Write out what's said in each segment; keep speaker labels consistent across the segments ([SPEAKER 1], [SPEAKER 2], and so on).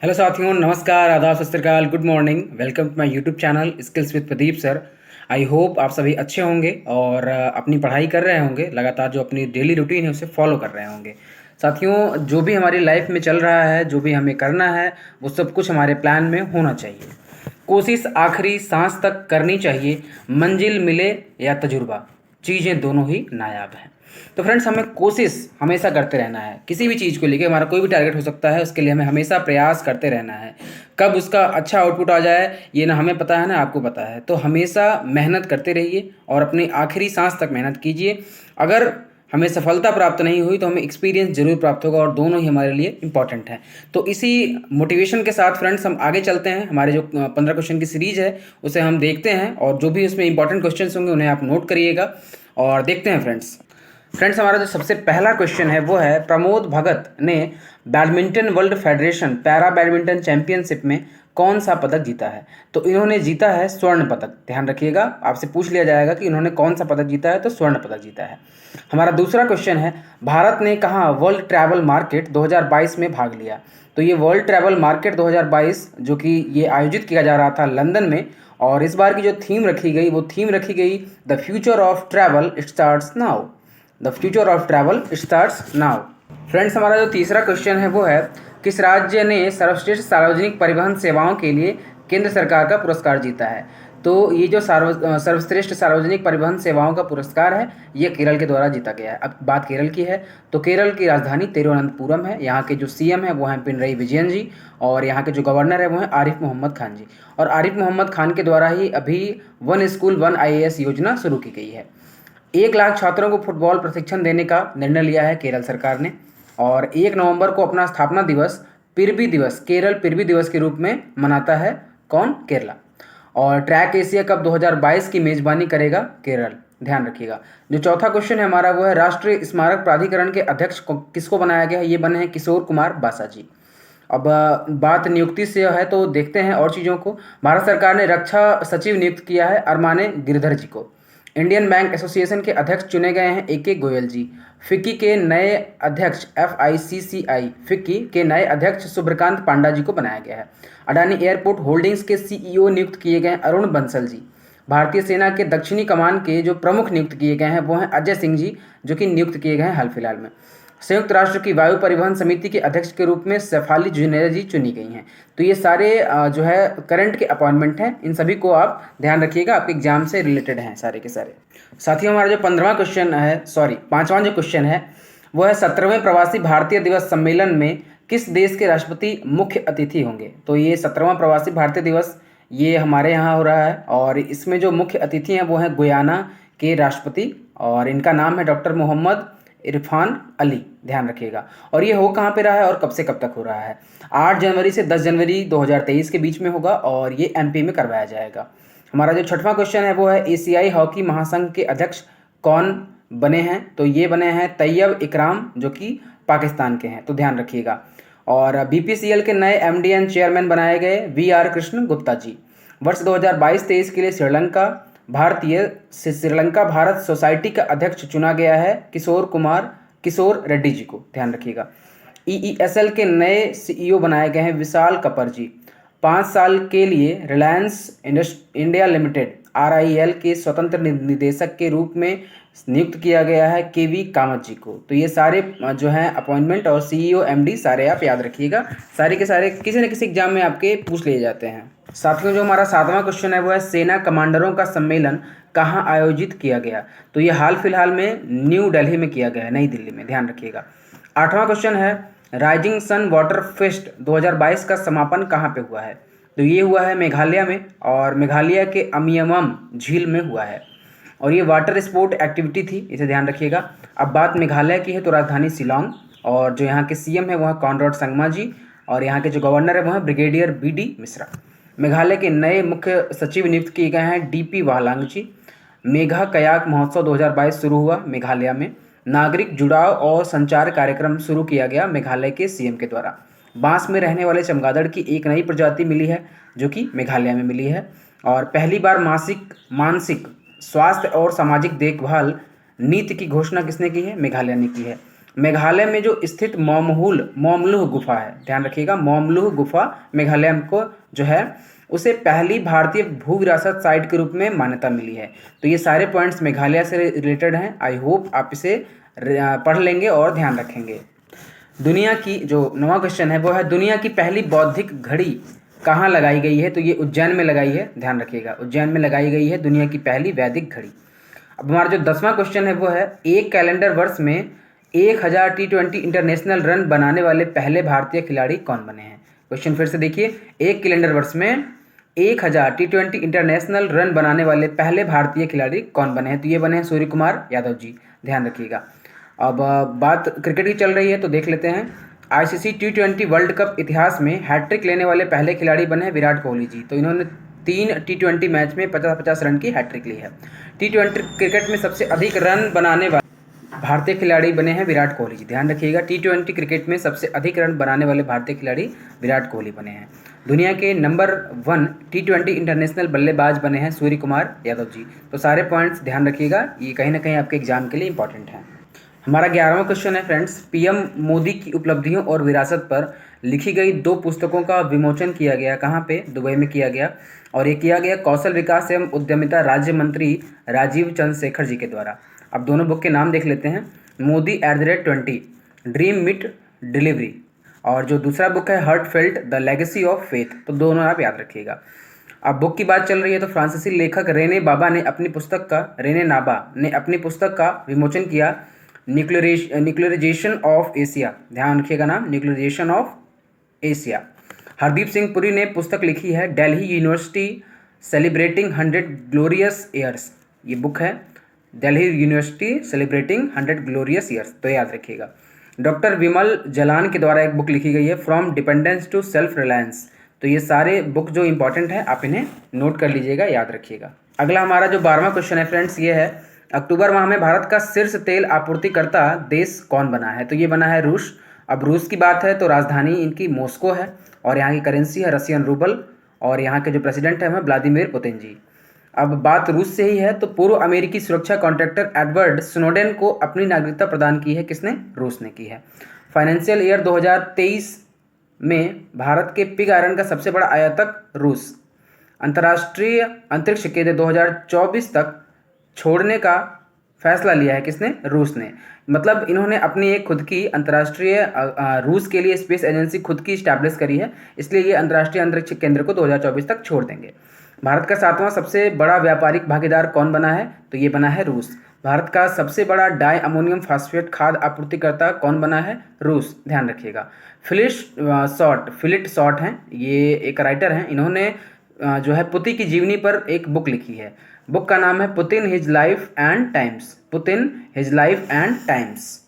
[SPEAKER 1] Hello साथियों, नमस्कार, आदाब, सत श्री अकाल, good morning. Welcome to my YouTube channel skills with Pradeep sir. I hope आप सभी अच्छे होंगे और अपनी पढ़ाई कर रहे होंगे, लगातार जो अपनी डेली रूटीन है उसे फॉलो कर रहे होंगे। साथियों, जो भी हमारी लाइफ में चल रहा है, जो भी हमें करना है, वो सब कुछ हमारे प्लान में होना चाहिए। कोशिश आखिरी सांस तक करनी चाहिए, मंजिल मिले या तजुर्बा, चीज़ें दोनों ही नायाब हैं। तो फ्रेंड्स, हमें कोशिश हमेशा करते रहना है। किसी भी चीज़ को लेके हमारा कोई भी टारगेट हो सकता है, उसके लिए हमें हमेशा प्रयास करते रहना है। कब उसका अच्छा आउटपुट आ जाए ये ना हमें पता है ना आपको पता है। तो हमेशा मेहनत करते रहिए और अपनी आखिरी सांस तक मेहनत कीजिए। अगर हमें सफलता प्राप्त नहीं हुई तो हमें एक्सपीरियंस जरूर प्राप्त होगा और दोनों ही हमारे लिए इंपॉर्टेंट हैं। तो इसी मोटिवेशन के साथ फ्रेंड्स हम आगे चलते हैं। हमारे जो 15 क्वेश्चन की सीरीज है उसे हम देखते हैं और जो भी उसमें इंपॉर्टेंट क्वेश्चन होंगे उन्हें आप नोट करिएगा और देखते हैं फ्रेंड्स। हमारा जो सबसे पहला क्वेश्चन है वो है, प्रमोद भगत ने badminton world federation para badminton championship में कौन सा पदक जीता है? तो इन्होंने जीता है स्वर्ण पदक। ध्यान रखिएगा, आपसे पूछ लिया जाएगा कि इन्होंने कौन सा पदक जीता है, तो स्वर्ण पदक जीता है। हमारा दूसरा क्वेश्चन है, भारत ने कहाँ वर्ल्ड ट्रैवल मार्केट 2022 में भाग लिया? तो ये वर्ल्ड ट्रैवल मार्केट 2022 जो कि ये आयोजित किया जा रहा था लंदन में, और इस बार की जो थीम रखी गई वो थीम रखी गई, the future of travel starts now. The future of travel starts now. Friends, हमारा जो तीसरा क्वेश्चन है वो है, किस राज्य ने सर्वश्रेष्ठ सार्वजनिक परिवहन सेवाओं के लिए केंद्र सरकार का पुरस्कार जीता है? तो ये जो सर्वश्रेष्ठ सार्वजनिक परिवहन सेवाओं का पुरस्कार है ये केरल के द्वारा जीता गया है। अब बात केरल की है तो केरल की राजधानी तिरुवनंतपुरम है। यहाँ के जो सीएम है वो हैं पिनरई विजयन जी और यहाँ के जो गवर्नर है वो हैं आरिफ मोहम्मद खान जी। और आरिफ मोहम्मद खान के द्वारा ही अभी वन स्कूल वन आईएएस योजना शुरू की गई है। 1 लाख छात्रों को फुटबॉल प्रशिक्षण देने का निर्णय लिया है केरल सरकार ने। और 1 नवंबर को अपना स्थापना दिवस पिरबी दिवस, केरल पिरबी दिवस के रूप में मनाता है। कौन? केरला। और ट्रैक एशिया कप 2022 की मेजबानी करेगा केरल। ध्यान रखिएगा। जो चौथा क्वेश्चन है हमारा वो है, राष्ट्रीय स्मारक प्राधिकरण के अध्यक्ष किसको बनाया गया है? ये बने हैं किशोर कुमार बासा जी। अब बात नियुक्ति से है तो देखते हैं और चीज़ों को। भारत सरकार ने रक्षा सचिव नियुक्त किया है अरमाने गिरधर जी को। इंडियन बैंक एसोसिएशन के अध्यक्ष चुने गए हैं ए के गोयल जी। फिक्की के नए अध्यक्ष FICCI फिक्की के नए अध्यक्ष सुब्रकांत पांडा जी को बनाया गया है। अडानी एयरपोर्ट होल्डिंग्स के CEO नियुक्त किए गए हैं अरुण बंसल जी। भारतीय सेना के दक्षिणी कमान के जो प्रमुख नियुक्त किए गए हैं वो हैं अजय सिंह जी, जो कि नियुक्त किए गए हैं हाल फिलहाल में। संयुक्त राष्ट्र की वायु परिवहन समिति के अध्यक्ष के रूप में शेफाली जुनेजा जी चुनी गई हैं। तो ये सारे जो है करंट के अपॉइंटमेंट हैं। इन सभी को आप ध्यान रखिएगा, आपके एग्जाम से रिलेटेड हैं सारे के सारे। साथियों, हमारा जो 15वां क्वेश्चन है, सॉरी 5वां जो क्वेश्चन है वो है, 17वें प्रवासी भारतीय दिवस सम्मेलन में किस देश के राष्ट्रपति मुख्य अतिथि होंगे? तो ये 17वां प्रवासी भारतीय दिवस ये हमारे यहाँ हो रहा है और इसमें जो मुख्य अतिथि हैं वो हैं गुयाना के राष्ट्रपति और इनका नाम है डॉक्टर मोहम्मद इरफान अली। ध्यान रखिएगा। और ये हो कहाँ पे रहा है और कब से कब तक हो रहा है? 8 जनवरी से 10 जनवरी 2023 के बीच में होगा और ये MP में करवाया जाएगा। हमारा जो 6वां क्वेश्चन है वो है, एशियाई हॉकी महासंघ के अध्यक्ष कौन बने हैं? तो ये बने हैं तैयब इकराम, जो कि पाकिस्तान के हैं। तो ध्यान रखिएगा। और BPCL के नए MD एंड चेयरमैन बनाए गए VR कृष्ण गुप्ता जी। वर्ष 2022-23 के लिए श्रीलंका भारत सोसाइटी का अध्यक्ष चुना गया है किशोर रेड्डी जी को। ध्यान रखिएगा। EESL के नए CEO बनाए गए हैं विशाल कपर जी। 5 साल के लिए रिलायंस इंडिया लिमिटेड RIL के स्वतंत्र निदेशक के रूप में नियुक्त किया गया है KV कामत जी को। तो ये सारे जो हैं अपॉइंटमेंट और CEO MD सारे आप याद रखिएगा। सारे के सारे किसी न किसी एग्जाम में आपके पूछ लिए जाते हैं। साथियों, जो हमारा 7वां क्वेश्चन है वो है, सेना कमांडरों का सम्मेलन कहाँ आयोजित किया गया? तो ये हाल फिलहाल में न्यू दिल्ली में किया गया है, नई दिल्ली में। ध्यान रखिएगा। 8वां क्वेश्चन है, राइजिंग सन वाटर फेस्ट 2022 का समापन कहाँ पे हुआ है? तो ये हुआ है मेघालय में और मेघालय के अमियमम झील में हुआ है और ये वाटर स्पोर्ट एक्टिविटी थी, इसे ध्यान रखिएगा। अब बात मेघालय की है तो राजधानी शिलोंग और जो यहाँ के CM है वो है कॉनराड संगमा जी और यहाँ के जो गवर्नर है वो हैं ब्रिगेडियर BD मिश्रा। मेघालय के नए मुख्य सचिव नियुक्त किए गए हैं DP वाहलांग जी। मेघा कयाक महोत्सव 2022 शुरू हुआ मेघालय में। नागरिक जुड़ाव और संचार कार्यक्रम शुरू किया गया मेघालय के CM के द्वारा। बांस में रहने वाले चमगादड़ की एक नई प्रजाति मिली है जो कि मेघालय में मिली है। और पहली बार मानसिक स्वास्थ्य और सामाजिक देखभाल नीति की घोषणा किसने की है? मेघालय ने की है। मेघालय में जो स्थित मौमलुह गुफा है, ध्यान रखिएगा, मौमलुह गुफा मेघालय को जो है उसे पहली भारतीय भू विरासत साइट के रूप में मान्यता मिली है। तो ये सारे पॉइंट्स मेघालय से रिलेटेड हैं। आई होप आप इसे पढ़ लेंगे और ध्यान रखेंगे। दुनिया की जो 9वां क्वेश्चन है वो है, दुनिया की पहली बौद्धिक घड़ी कहाँ लगाई गई है? तो ये उज्जैन में लगाई है, ध्यान रखिएगा, उज्जैन में लगाई गई है दुनिया की पहली वैदिक घड़ी। अब हमारा जो 10वां क्वेश्चन है वो है, एक कैलेंडर वर्ष में 1000 T20 इंटरनेशनल रन बनाने वाले पहले भारतीय खिलाड़ी कौन बने हैं? क्वेश्चन फिर से देखिए, एक कैलेंडर वर्ष में 1000 T20 इंटरनेशनल रन बनाने वाले पहले भारतीय खिलाड़ी कौन बने हैं? तो ये बने हैं सूर्य कुमार यादव जी, ध्यान रखिएगा। अब बात क्रिकेट की चल रही है तो देख लेते हैं। आईसीसी T20 वर्ल्ड कप इतिहास में हैट्रिक लेने वाले पहले खिलाड़ी बने हैं विराट कोहली जी। तो इन्होंने 3 T20 मैच में 50-50 रन की हैट्रिक ली है। T20 क्रिकेट में सबसे अधिक रन बनाने वाले भारतीय खिलाड़ी बने हैं विराट कोहली जी, ध्यान रखिएगा। T20 क्रिकेट में सबसे अधिक रन बनाने वाले भारतीय खिलाड़ी विराट कोहली बने हैं। दुनिया के नंबर 1 T20 इंटरनेशनल बल्लेबाज बने हैं सूर्य कुमार यादव जी। तो सारे पॉइंट्स ध्यान रखिएगा, ये कहीं ना कहीं आपके एग्जाम के लिए इंपॉर्टेंट है। हमारा 11वां क्वेश्चन है फ्रेंड्स, पीएम मोदी की उपलब्धियों और विरासत पर लिखी गई 2 पुस्तकों का विमोचन किया गया, कहाँ पे? दुबई में किया गया। और ये किया गया कौशल विकास एवं उद्यमिता राज्य मंत्री राजीव चंद्रशेखर जी के द्वारा। अब दोनों बुक के नाम देख लेते हैं, मोदी @20 ड्रीम मीट डिलीवरी, और जो दूसरा बुक है heartfelt the legacy of faith. तो दोनों आप याद रखिएगा। अब बुक की बात चल रही है तो फ्रांसीसी लेखक रेने नाबा ने अपनी पुस्तक का विमोचन किया, न्यूक्लियराइजेशन ऑफ एशिया, ध्यान रखिएगा नाम, nuclearization of Asia. Hardeep Singh Puri ने पुस्तक लिखी है Delhi university celebrating 100 glorious years, ये बुक है Delhi university celebrating 100 glorious years, तो याद रखिएगा। डॉक्टर विमल जलान के द्वारा एक बुक लिखी गई है from dependence to self reliance. तो ये सारे बुक जो इंपॉर्टेंट है आप इन्हें नोट कर लीजिएगा, याद रखिएगा। अगला हमारा जो 12वां क्वेश्चन है फ्रेंड्स ये है, अक्टूबर माह में भारत का शीर्ष तेल आपूर्तिकर्ता देश कौन बना है? तो ये बना है रूस। अब रूस की बात है तो राजधानी इनकी मॉस्को है और यहाँ की करेंसी है रशियन रूबल, और यहाँ के जो प्रेसिडेंट है वह व्लादिमीर पुतिन जी। अब बात रूस से ही है तो पूर्व अमेरिकी सुरक्षा कॉन्ट्रैक्टर एडवर्ड स्नोडेन को अपनी नागरिकता प्रदान की है, किसने? रूस ने की है। फाइनेंशियल ईयर 2023 में भारत के पिग आयरन का सबसे बड़ा आयातक रूस। अंतर्राष्ट्रीय अंतरिक्ष केंद्र 2024 तक छोड़ने का फैसला लिया है, किसने? रूस ने। मतलब इन्होंने अपनी एक खुद की अंतर्राष्ट्रीय रूस के लिए स्पेस एजेंसी खुद की स्टैब्लिश करी है, इसलिए ये अंतर्राष्ट्रीय अंतरिक्ष केंद्र को 2024 तक छोड़ देंगे। भारत का 7वां सबसे बड़ा व्यापारिक भागीदार कौन बना है? तो ये बना है रूस। भारत का सबसे बड़ा डाई अमोनियम फास्फेट खाद आपूर्तिकर्ता कौन बना है? रूस, ध्यान रखिएगा। फिलिट शॉर्ट हैं, ये एक राइटर हैं, इन्होंने जो है पुतिन की जीवनी पर एक बुक लिखी है। बुक का नाम है Putin his life and times, Putin his life and times.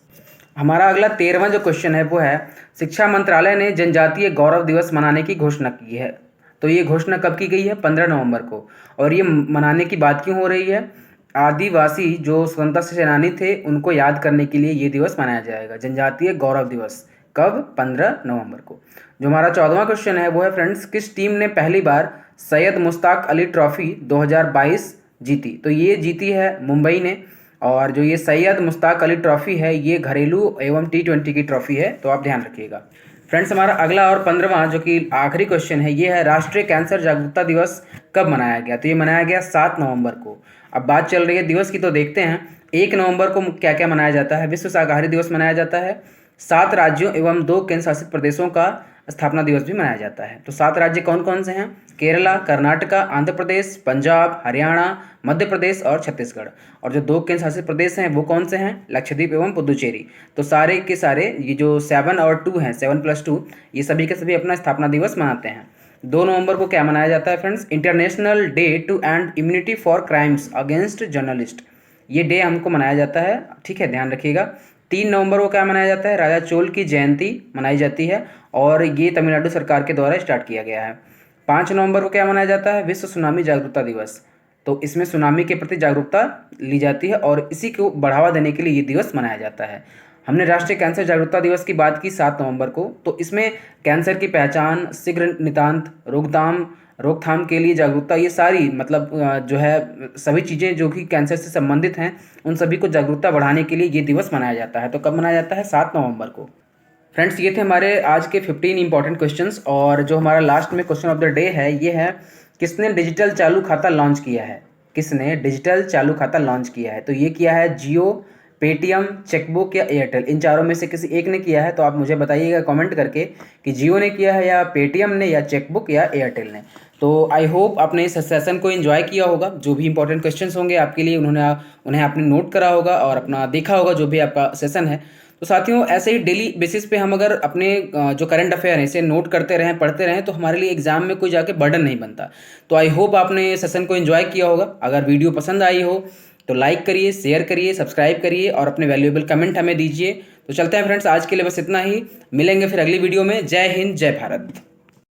[SPEAKER 1] हमारा अगला 13वां जो क्वेश्चन है वो है, शिक्षा मंत्रालय ने जनजातीय गौरव दिवस मनाने की घोषणा की है। तो ये घोषणा कब की गई है? 15 नवंबर को। और ये मनाने की बात क्यों हो रही है? आदिवासी जो स्वतंत्रता सेनानी थे उनको याद करने के लिए ये दिवस मनाया जाएगा, जनजातीय गौरव दिवस। कब? 15 नवंबर को। जो हमारा 14वां क्वेश्चन है वो है फ्रेंड्स, किस टीम ने पहली बार सैयद मुश्ताक अली ट्रॉफी 2022 जीती? तो ये जीती है मुंबई ने। और जो ये सैयद मुश्ताक अली ट्रॉफी है ये घरेलू एवं T20 की ट्रॉफी है, तो आप ध्यान रखिएगा। फ्रेंड्स हमारा अगला और 15वां जो कि आखिरी क्वेश्चन है ये है, राष्ट्रीय कैंसर जागरूकता दिवस कब मनाया गया? तो ये मनाया गया 7 नवंबर को। अब बात चल रही है दिवस की तो देखते हैं। 1 नवंबर को क्या क्या मनाया जाता है? विश्व शाकाहारी दिवस मनाया जाता है। 7 राज्यों एवं 2 केंद्र शासित प्रदेशों का स्थापना दिवस भी मनाया जाता है। तो 7 राज्य कौन कौन से हैं? केरला, कर्नाटका, आंध्र प्रदेश, पंजाब, हरियाणा, मध्य प्रदेश और छत्तीसगढ़। और जो 2 केंद्र शासित प्रदेश हैं वो कौन से हैं? लक्षद्वीप एवं पुदुचेरी। तो सारे के सारे ये जो 7 और 2 हैं, 7+2, ये सभी के सभी अपना स्थापना दिवस मनाते हैं। 2 नवंबर को क्या मनाया जाता है friends? International day to end immunity for crimes against journalist. ये डे हमको मनाया जाता है, ठीक है, ध्यान रखिएगा। 3 नवंबर को क्या मनाया जाता है? राजा चोल की जयंती मनाई जाती है और ये तमिलनाडु सरकार के द्वारा स्टार्ट किया गया है। 5 नवंबर को क्या मनाया जाता है? विश्व सुनामी जागरूकता दिवस। तो इसमें सुनामी के प्रति जागरूकता ली जाती है और इसी को बढ़ावा देने के लिए ये दिवस मनाया जाता है। हमने राष्ट्रीय कैंसर जागरूकता दिवस की बात की 7 नवंबर को, तो इसमें कैंसर की पहचान, शीघ्र निदान, रोकथाम, रोकथाम के लिए जागरूकता, ये सारी मतलब जो है सभी चीज़ें जो कि कैंसर से संबंधित हैं उन सभी को जागरूकता बढ़ाने के लिए ये दिवस मनाया जाता है। तो कब मनाया जाता है? 7 नवंबर को। फ्रेंड्स, ये थे हमारे आज के 15 इंपॉर्टेंट क्वेश्चंस। और जो हमारा लास्ट में क्वेश्चन ऑफ द डे है ये है, किसने डिजिटल चालू खाता लॉन्च किया है? किसने डिजिटल चालू खाता लॉन्च किया है? तो ये किया है जियो, पेटीएम, चेकबुक या एयरटेल। इन चारों में से किसी एक ने किया है, तो आप मुझे बताइएगा कमेंट करके कि जियो ने किया है या पेटीएम ने या चेकबुक या एयरटेल ने। तो आई होप आपने इस सेशन को एंजॉय किया होगा। जो भी इंपॉर्टेंट क्वेश्चंस होंगे आपके लिए उन्हें आपने नोट करा होगा और अपना देखा होगा जो भी आपका सेशन है। तो साथियों, ऐसे ही डेली बेसिस पे हम अगर अपने जो करंट अफेयर है इसे नोट करते रहें, पढ़ते रहें, तो हमारे लिए एग्जाम में कोई जाके बर्डन नहीं बनता। तो आई होप आपने सेशन को एंजॉय किया होगा। अगर वीडियो पसंद आई हो तो लाइक करिए, शेयर करिए, सब्सक्राइब करिए और अपने वैल्यूएबल कमेंट हमें दीजिए। तो चलते हैं फ्रेंड्स, आज के लिए बस इतना ही। मिलेंगे फिर अगली वीडियो में। जय हिंद, जय भारत।